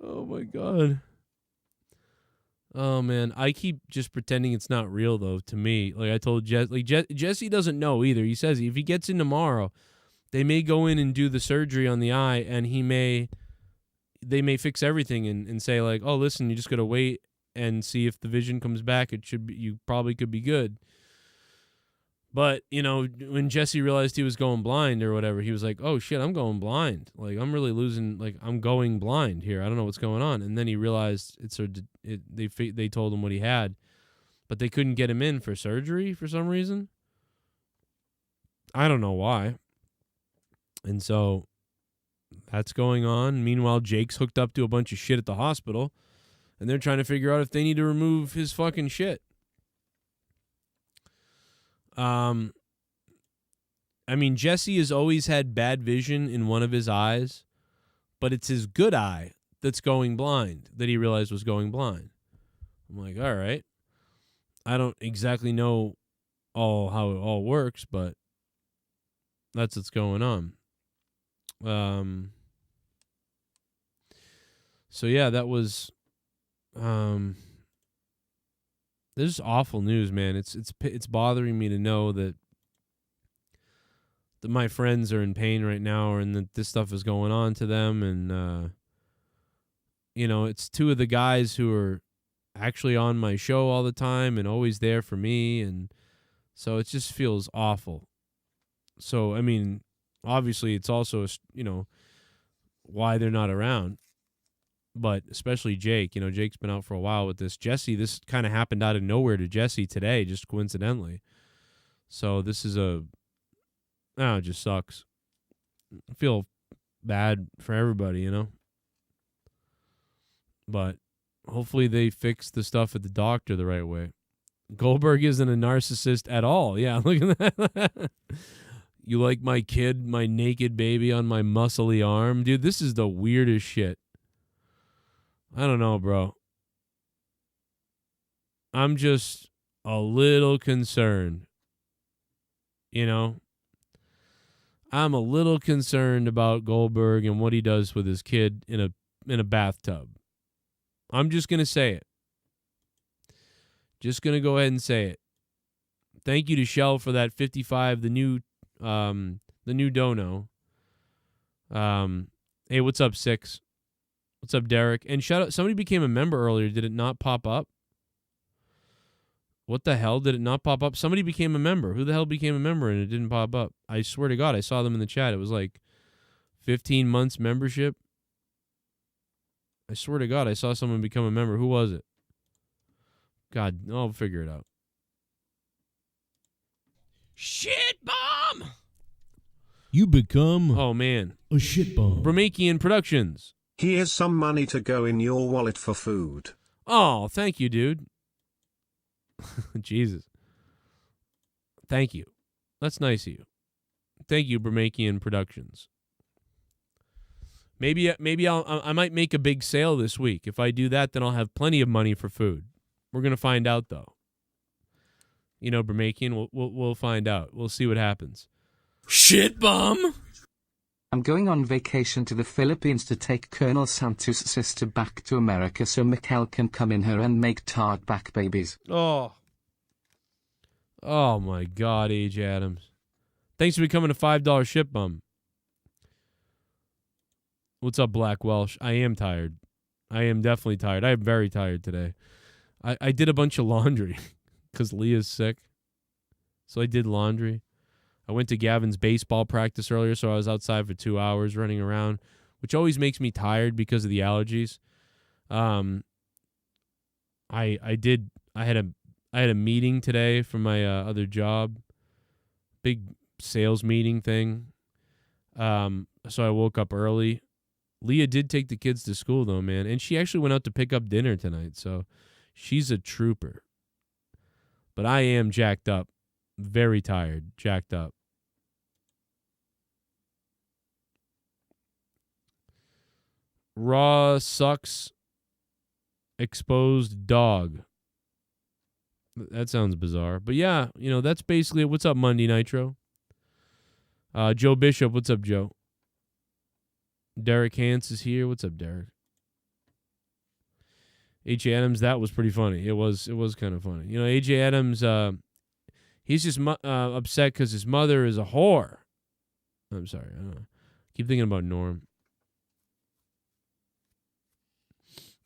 Oh my God. Oh man, I keep just pretending it's not real though. To me, like I told Jesse doesn't know either. He says if he gets in tomorrow, they may go in and do the surgery on the eye, and they may fix everything and say like, oh listen, you just gotta wait and see if the vision comes back. You probably could be good. But, you know, when Jesse realized he was going blind or whatever, he was like, oh, shit, I'm going blind. Like, I'm really losing, like, I'm going blind here. I don't know what's going on. And then he realized they told him what he had, but they couldn't get him in for surgery for some reason. I don't know why. And so that's going on. Meanwhile, Jake's hooked up to a bunch of shit at the hospital, and they're trying to figure out if they need to remove his fucking shit. I mean, Jesse has always had bad vision in one of his eyes, but it's his good eye that's going blind, that he realized was going blind. I'm like, all right. I don't exactly know how it all works, but that's what's going on. So yeah, that was This is awful news, man. It's bothering me to know that my friends are in pain right now, and that this stuff is going on to them. And it's two of the guys who are actually on my show all the time and always there for me, and so it just feels awful. So I mean, obviously, it's also why they're not around. But especially Jake. Jake's been out for a while with this. Jesse, this kind of happened out of nowhere to Jesse today, just coincidentally. So this is it just sucks. I feel bad for everybody, But hopefully they fix the stuff at the doctor the right way. Goldberg isn't a narcissist at all. Yeah, look at that. You like my kid, my naked baby on my muscly arm? Dude, this is the weirdest shit. I don't know, bro. I'm just a little concerned. I'm a little concerned about Goldberg and what he does with his kid in a bathtub. I'm just going to say it. Just going to go ahead and say it. Thank you to Shell for that 55, the new dono. Hey, what's up, Six? What's up, Derek? And shout out, somebody became a member earlier. Did it not pop up? What the hell? Did it not pop up? Somebody became a member. Who the hell became a member and it didn't pop up? I swear to God, I saw them in the chat. It was like 15 months membership. I swear to God, I saw someone become a member. Who was it? God, I'll figure it out. Shit bomb! You become oh man, a shit bomb. Bramakian Productions. Here's some money to go in your wallet for food. Oh, thank you, dude. Jesus. Thank you. That's nice of you. Thank you, Bramakian Productions. Maybe I might make a big sale this week. If I do that, then I'll have plenty of money for food. We're gonna find out, though. Bramakian, we'll find out. We'll see what happens. Shit bomb. I'm going on vacation to the Philippines to take Colonel Santos' sister back to America so Mikkel can come in her and make tart back babies. Oh my God, AJ Adams. Thanks for becoming a $5 ship bum. What's up, Black Welsh? I am tired. I am definitely tired. I am very tired today. I did a bunch of laundry because Leah's sick. So I did laundry. I went to Gavin's baseball practice earlier, so I was outside for 2 hours running around, which always makes me tired because of the allergies. I had a meeting today for my other job, big sales meeting thing. So I woke up early. Leah did take the kids to school though, man, and she actually went out to pick up dinner tonight. So she's a trooper. But I am jacked up, very tired, jacked up. Raw sucks. Exposed dog. That sounds bizarre. But yeah, that's basically it. What's up, Monday Nitro? Joe Bishop, what's up, Joe? Derek Hans is here. What's up, Derek? AJ Adams, that was pretty funny. It was kind of funny. AJ Adams, he's just upset because his mother is a whore. I'm sorry. I don't know. Keep thinking about Norm.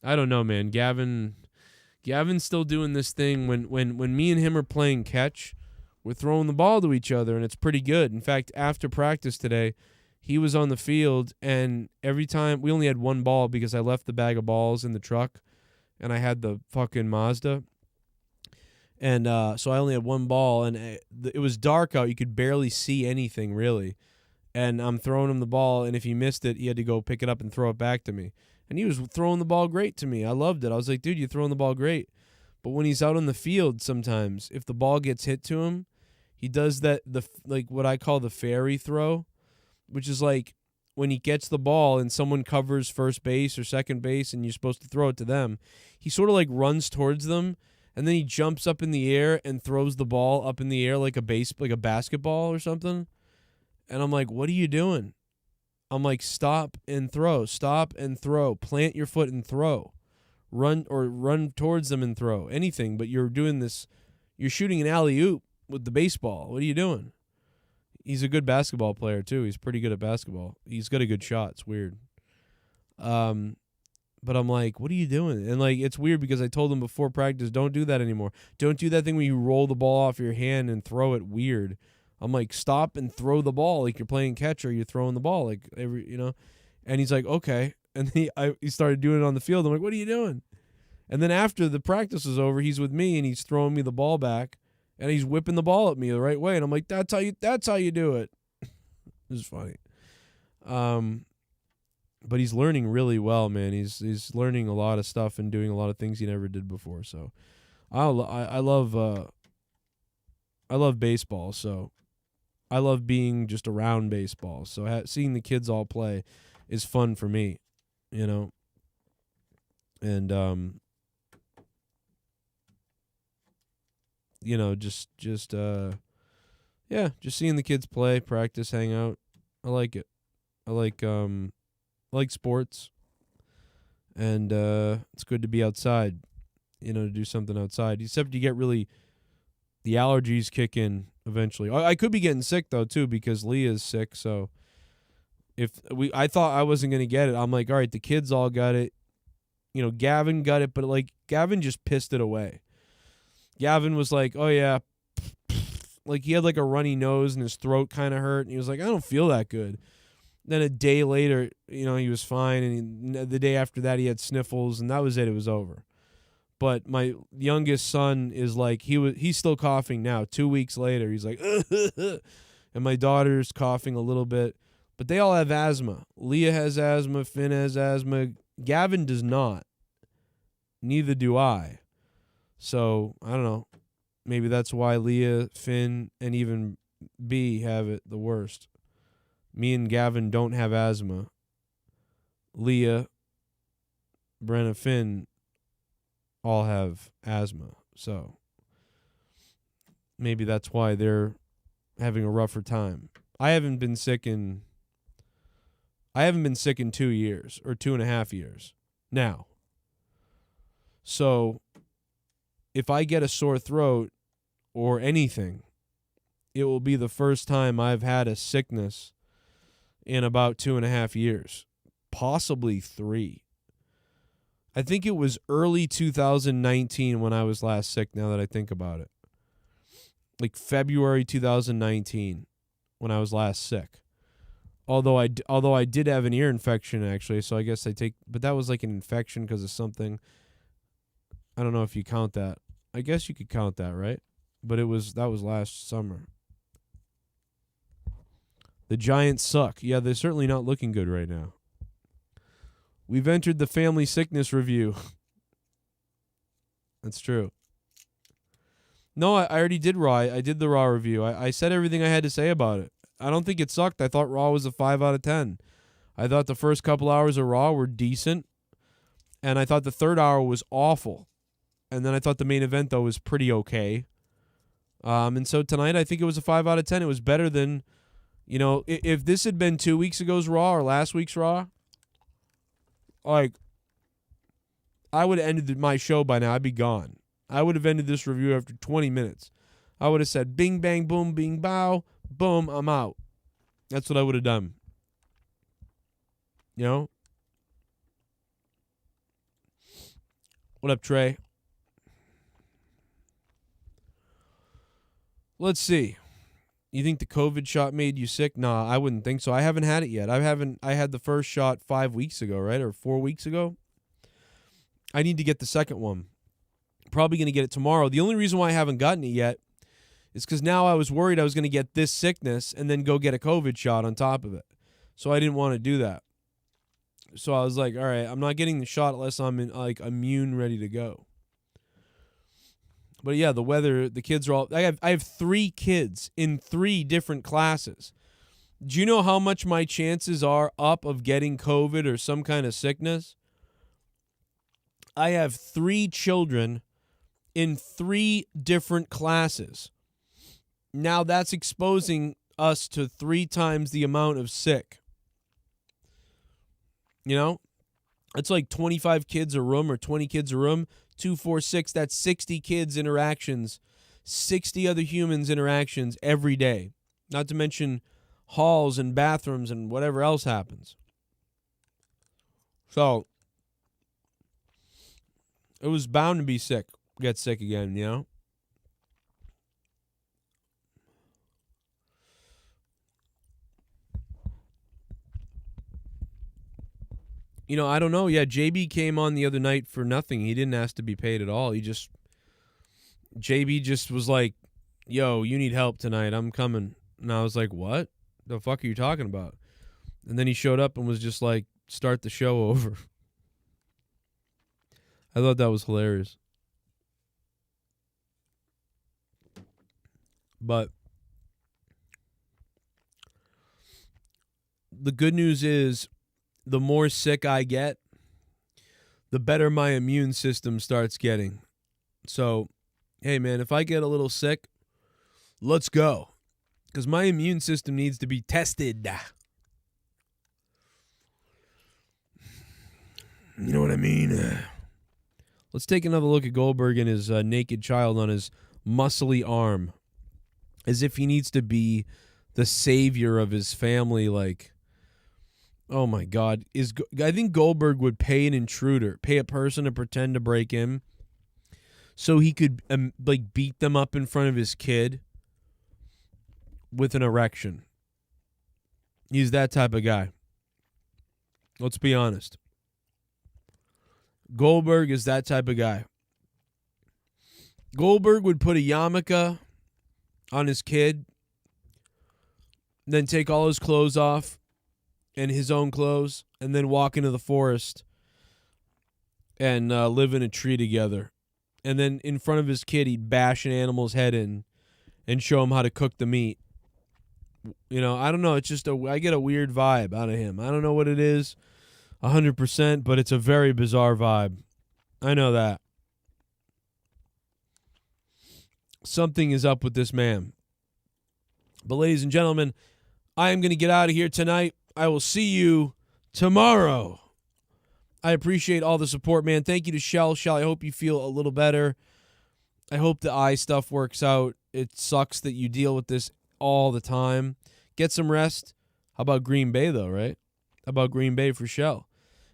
I don't know, man. Gavin's still doing this thing when me and him are playing catch, we're throwing the ball to each other, and it's pretty good. In fact, after practice today, he was on the field, and every time we only had one ball because I left the bag of balls in the truck, and I had the fucking Mazda. And so I only had one ball, and it was dark out. You could barely see anything, really. And I'm throwing him the ball, and if he missed it, he had to go pick it up and throw it back to me. And he was throwing the ball great to me. I loved it. I was like, dude, you're throwing the ball great. But when he's out on the field sometimes, if the ball gets hit to him, he does that, like what I call the fairy throw, which is like when he gets the ball and someone covers first base or second base and you're supposed to throw it to them. He sort of like runs towards them, and then he jumps up in the air and throws the ball up in the air like a basketball or something. And I'm like, what are you doing? I'm like, stop and throw, plant your foot and throw. run towards them and throw anything, but you're doing this. You're shooting an alley-oop with the baseball. What are you doing? He's a good basketball player too. He's pretty good at basketball. He's got a good shot. It's weird. But I'm like, what are you doing? And like, it's weird because I told him before practice, don't do that anymore. Don't do that thing when you roll the ball off your hand and throw it weird. I'm like, stop and throw the ball like you're playing catch or you're throwing the ball like And he's like, okay. And he started doing it on the field. I'm like, what are you doing? And then after the practice is over, he's with me and he's throwing me the ball back and he's whipping the ball at me the right way. And I'm like, that's how you do it. It's funny. But he's learning really well, man. He's learning a lot of stuff and doing a lot of things he never did before. So I love baseball. So I love being just around baseball. So seeing the kids all play is fun for me, And just seeing the kids play, practice, hang out. I like it. I like sports, and it's good to be outside, to do something outside. Except you get the allergies kick in eventually. I could be getting sick though too because Leah is sick. So I thought I wasn't gonna get it. I'm like, all right, the kids all got it. Gavin got it, but like Gavin just pissed it away. Gavin was like, oh yeah, like he had like a runny nose and his throat kind of hurt, and he was like, I don't feel that good. Then a day later, he was fine, and the day after that, he had sniffles, and that was it. It was over. But my youngest son is like, he's still coughing now. 2 weeks later, he's like, and my daughter's coughing a little bit. But they all have asthma. Leah has asthma. Finn has asthma. Gavin does not. Neither do I. So, I don't know. Maybe that's why Leah, Finn, and even B have it the worst. Me and Gavin don't have asthma. Leah, Brenna, Finn all have asthma. So maybe that's why they're having a rougher time. I haven't been sick in 2 years or 2.5 years now. So if I get a sore throat or anything, it will be the first time I've had a sickness in about 2.5 years, possibly 3. I think it was early 2019 when I was last sick, now that I think about it. Like February 2019 when I was last sick. Although I did have an ear infection, actually, so I guess but that was like an infection because of something. I don't know if you count that. I guess you could count that, right? But that was last summer. The Giants suck. Yeah, they're certainly not looking good right now. We've entered the family sickness review. That's true. No, I already did Raw. I did the Raw review. I said everything I had to say about it. I don't think it sucked. I thought Raw was a 5 out of 10. I thought the first couple hours of Raw were decent. And I thought the third hour was awful. And then I thought the main event, though, was pretty okay. And so tonight, I think it was a 5 out of 10. It was better than... if this had been 2 weeks ago's Raw or last week's Raw, like, I would have ended my show by now. I'd be gone. I would have ended this review after 20 minutes. I would have said, bing, bang, boom, bing, bow, boom, I'm out. That's what I would have done. What up, Trey? Let's see. You think the COVID shot made you sick? Nah, I wouldn't think so. I haven't had it yet. I had the first shot 5 weeks ago, right? Or 4 weeks ago. I need to get the second one. Probably going to get it tomorrow. The only reason why I haven't gotten it yet is because now I was worried I was going to get this sickness and then go get a COVID shot on top of it. So I didn't want to do that. So I was like, all right, I'm not getting the shot unless I'm immune, ready to go. But yeah, the weather, the kids are all... I have 3 kids in 3 different classes. Do you know how much my chances are up of getting COVID or some kind of sickness? I have 3 children in 3 different classes. Now that's exposing us to 3 times the amount of sick. It's like 25 kids a room or 20 kids a room. 2, 4, 6. That's 60 kids interactions. 60 other humans interactions every day. Not to mention halls and bathrooms and whatever else happens. So it was bound to be sick. Get sick again, you know? You know, I don't know. Yeah, JB came on the other night for nothing. He didn't ask to be paid at all. JB just was like, yo, you need help tonight. I'm coming. And I was like, what? The fuck are you talking about? And then he showed up and was just like, start the show over. I thought that was hilarious. But the good news is, the more sick I get, the better my immune system starts getting. So, hey, man, if I get a little sick, let's go. Because my immune system needs to be tested. You know what I mean? Let's take another look at Goldberg and his naked child on his muscly arm. As if he needs to be the savior of his family, like... Oh, my God. I think Goldberg would pay an intruder, pay a person to pretend to break in so he could beat them up in front of his kid with an erection. He's that type of guy. Let's be honest. Goldberg is that type of guy. Goldberg would put a yarmulke on his kid, then take all his clothes off, and his own clothes, and then walk into the forest and live in a tree together. And then in front of his kid, he'd bash an animal's head in and show him how to cook the meat. You know, I don't know. It's just I get a weird vibe out of him. I don't know what it is 100%, but it's a very bizarre vibe. I know that. Something is up with this man. But ladies and gentlemen, I am going to get out of here tonight. I will see you tomorrow. I appreciate all the support, man. Thank you to Shell. Shell, I hope you feel a little better. I hope the eye stuff works out. It sucks that you deal with this all the time. Get some rest. How about Green Bay, though, right? How about Green Bay for Shell?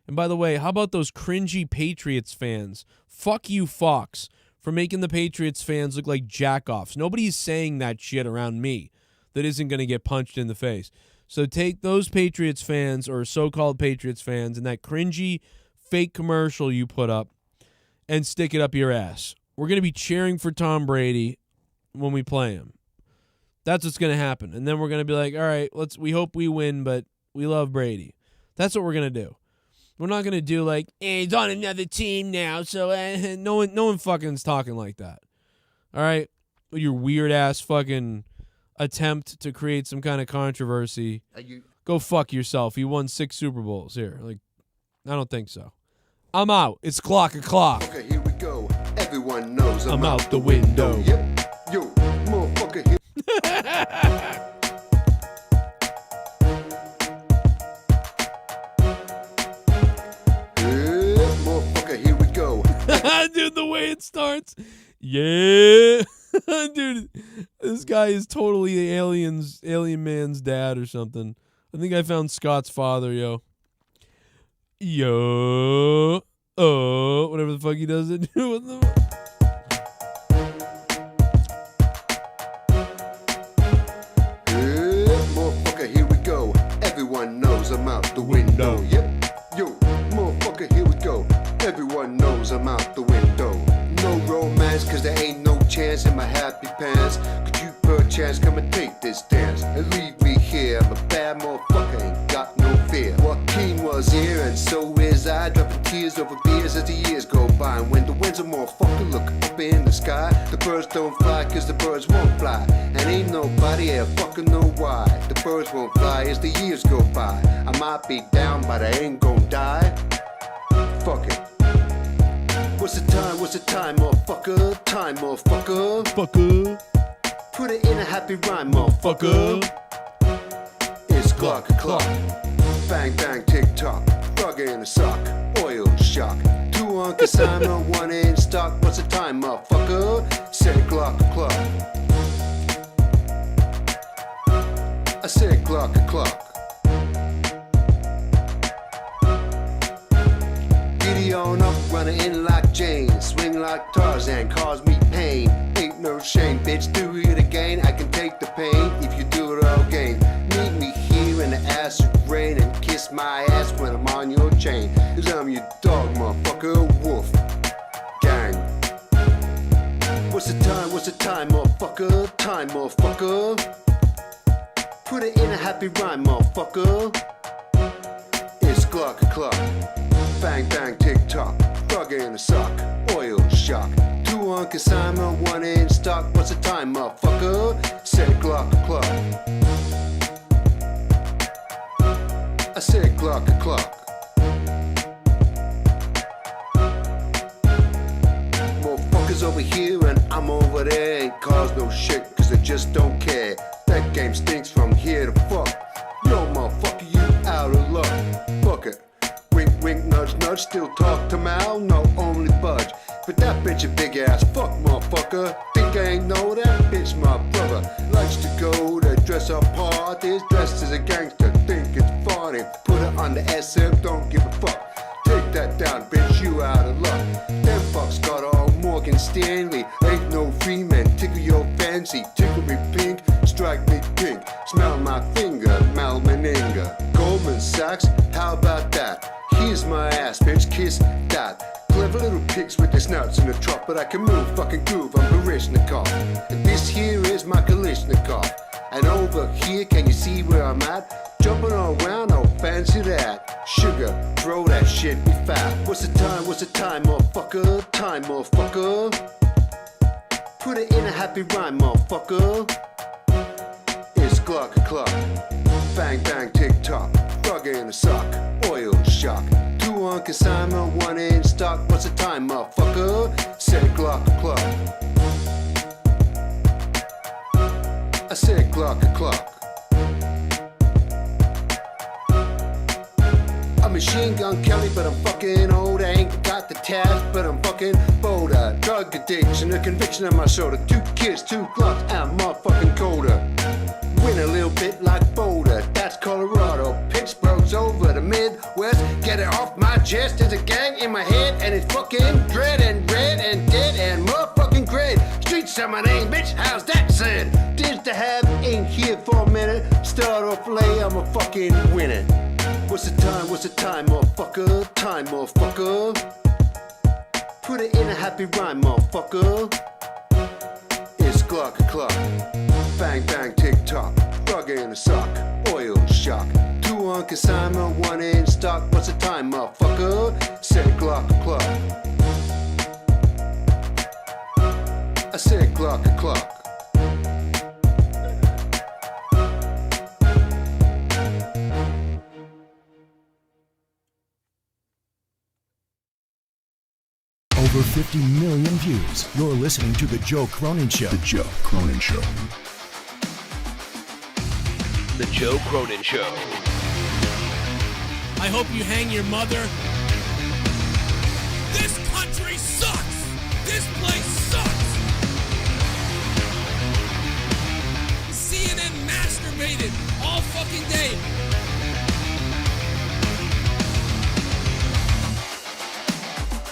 And by the way, how about those cringy Patriots fans? Fuck you, Fox, for making the Patriots fans look like jack-offs. Nobody's saying that shit around me that isn't going to get punched in the face. So take those Patriots fans or so-called Patriots fans and that cringy fake commercial you put up and stick it up your ass. We're going to be cheering for Tom Brady when we play him. That's what's going to happen. And then we're going to be like, all right, we hope we win, but we love Brady. That's what we're going to do. We're not going to do like, he's on another team now, so no one fucking's talking like that. All right? With your weird-ass fucking attempt to create some kind of controversy. Go fuck yourself. He won 6 Super Bowls here. Like, I don't think so. I'm out. It's clock o'clock. Okay, here we go. Everyone knows I'm out the window. Yep. Yo, motherfucker. Here. Motherfucker, here we go. Dude, the way it starts. Yeah. Dude, this guy is totally the alien man's dad or something. I think I found Scott's father, yo. Yo. Oh, whatever the fuck he does it. What the motherfucker, here we go. Everyone knows I'm out the window. Yep. Yo, motherfucker, here we go. Everyone knows I'm out the window. No romance, cause there ain't no chance in my happy pants. Could you perchance come and take this dance and leave me here? I'm a bad motherfucker, ain't got no fear. Joaquin was here and so is I, dropping tears over beers as the years go by. And when the winds a motherfucker look up in the sky, the birds don't fly cause the birds won't fly. And ain't nobody here fucking know why the birds won't fly as the years go by. I might be down but I ain't gon' die. Fuck it. What's the time, motherfucker? Time, motherfucker. Fucker. Put it in a happy rhyme, motherfucker. It's clock o'clock. Bang, bang, tick tock. Frog in a sock. Oil shock. 2 on consignment, 1 in stock. What's the time, motherfucker? 6 o'clock. I said o'clock. Giddy on up, running in like Jane. Swing like Tarzan, cause me pain. Ain't no shame, bitch, do it again. I can take the pain if you do it all again. Meet me here in the acid rain and kiss my ass when I'm on your chain. Cause I'm your dog, motherfucker, wolf gang. What's the time, motherfucker? Time, motherfucker. Put it in a happy rhyme, motherfucker. It's o'clock. Bang, bang, tick-tock. Frog in a sock. Oil shock. 2 on consignment, 1 in stock. What's the time, motherfucker? 6 o'clock. I said o'clock. Motherfuckers over here and I'm over there. Ain't cause no shit, cause I just don't care. That game stinks from here to fuck. Yo, motherfucker, you out of luck. Fuck it. Wink, wink, nudge, nudge. Still talk to Mal, no, only budge. But that bitch a big ass fuck, motherfucker. Think I ain't know that? Bitch, my brother. Likes to go to dress up parties. Dressed as a gangster, think it's funny. Put it on the SF, don't give a fuck. Take that down, bitch, you out of luck. Them fucks got all Morgan Stanley. Ain't no free man, tickle your fancy. Tickle me pink, strike me pink. Smell my finger, Mal Meninga. Goldman Sachs, how about that? Here's my ass, bitch, kiss that. Clever little pigs with their snouts in the trot. But I can move, fucking groove, I'm Barishnikov. And this here is my Kalishnikov. And over here, can you see where I'm at? Jumping around, oh fancy that. Sugar, throw that shit, be fat. What's the time, motherfucker? Time, motherfucker. Put it in a happy rhyme, motherfucker. It's o'clock. Bang, bang, tick-tock. Frog in a sock. Oil shock. 2 on consignment, 1 in stock. What's the time, motherfucker? 6 o'clock. I said o'clock. I'm Machine Gun Kelly, but I'm fucking old. I ain't got the task, but I'm fucking bolder. Drug addiction, a conviction on my shoulder. 2 kids, 2 Glocks, I'm motherfucking colder. Win a little bit like Boulder, that's Colorado. Pittsburgh's over the Midwest. Get it off my chest, there's a gang in my head. And it's fucking dread and red and dead and motherfucking great. Streets are my name, bitch, how's that said? Dish to have, ain't here for a minute. Start off lay, I'm a fucking winner. What's the time, motherfucker? Time, motherfucker. Put it in a happy rhyme, motherfucker. It's o'clock. Bang, bang, tick-tock. Frog in a sock. Oil shock. 2 on consignment, 1 in stock. What's the time, motherfucker? 6 o'clock. I said o'clock. Over 50 million views. You're listening to The Joe Cronin Show. The Joe Cronin Show. The Joe Cronin Show. I hope you hang your mother. This country sucks! This place sucks! CNN masturbated all fucking day.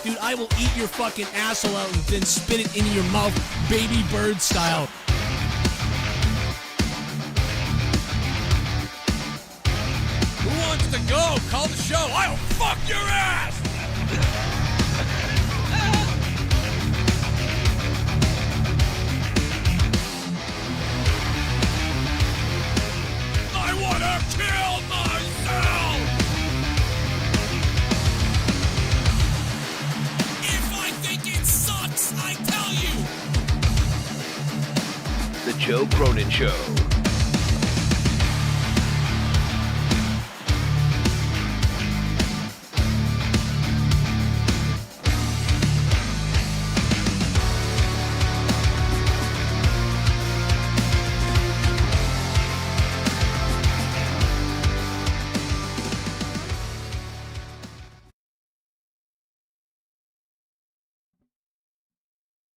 Dude, I will eat your fucking asshole out and then spit it into your mouth, baby bird style. Who wants to go? Call the show. I'll fuck your ass! I wanna kill myself! If I think it sucks, I tell you! The Joe Cronin Show.